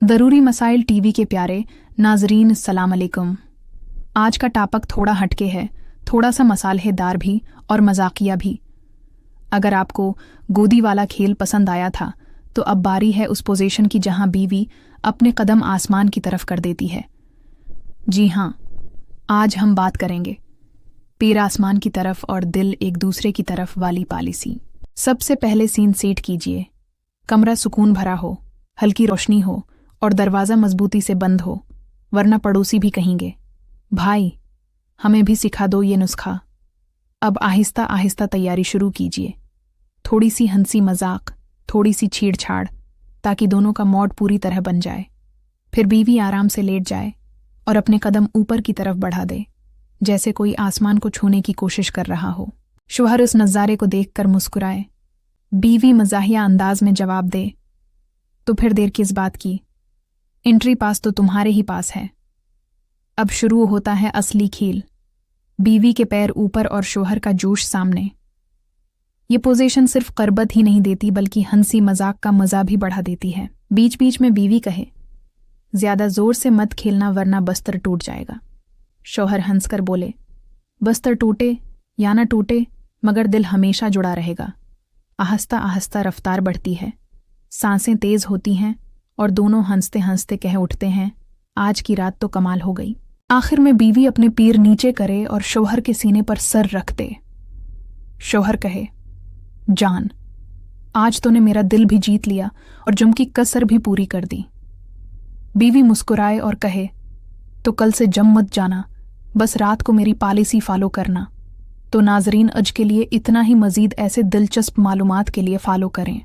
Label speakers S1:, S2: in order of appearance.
S1: ज़रूरी मसाइल टीवी के प्यारे नाजरीन सलाम अलैकुम। आज का टॉपिक थोड़ा हटके है, थोड़ा सा मसालेदार भी और मजाकिया भी। अगर आपको गोदी वाला खेल पसंद आया था तो अब बारी है उस पोजीशन की जहां बीवी अपने कदम आसमान की तरफ कर देती है। जी हाँ, आज हम बात करेंगे पैर आसमान की तरफ और दिल एक दूसरे की तरफ वाली पॉलिसी। सबसे पहले सीन सेट कीजिए। कमरा सुकून भरा हो, हल्की रोशनी हो और दरवाज़ा मजबूती से बंद हो, वरना पड़ोसी भी कहेंगे, भाई हमें भी सिखा दो ये नुस्खा। अब आहिस्ता आहिस्ता तैयारी शुरू कीजिए। थोड़ी सी हंसी मजाक, थोड़ी सी छेड़छाड़, ताकि दोनों का मूड पूरी तरह बन जाए। फिर बीवी आराम से लेट जाए और अपने कदम ऊपर की तरफ बढ़ा दे, जैसे कोई आसमान को छूने की कोशिश कर रहा हो। शौहर उस नज़ारे को देखकर मुस्कुराए। बीवी मजाहिया अंदाज में जवाब दे, तो फिर देर किस बात की, एंट्री पास तो तुम्हारे ही पास है। अब शुरू होता है असली खेल। बीवी के पैर ऊपर और शौहर का जोश सामने। ये पोजीशन सिर्फ करबत ही नहीं देती बल्कि हंसी मजाक का मजा भी बढ़ा देती है। बीच बीच में बीवी कहे, ज्यादा जोर से मत खेलना वरना बस्तर टूट जाएगा। शौहर हंसकर बोले, बस्तर टूटे या ना टूटे मगर दिल हमेशा जुड़ा रहेगा। आहिस्ता आहिस्ता रफ्तार बढ़ती है, सांसें तेज होती हैं और दोनों हंसते हंसते कह उठते हैं, आज की रात तो कमाल हो गई। आखिर में बीवी अपने पैर नीचे करे और शौहर के सीने पर सर रख दे। शौहर कहे, जान आज तूने मेरा दिल भी जीत लिया और जुम की कसर भी पूरी कर दी। बीवी मुस्कुराए और कहे, तो कल से जम मत जाना, बस रात को मेरी पॉलिसी फॉलो करना। तो नाजरीन, आज के लिए इतना ही। मजीद ऐसे दिलचस्प मालूमात के लिए फॉलो करें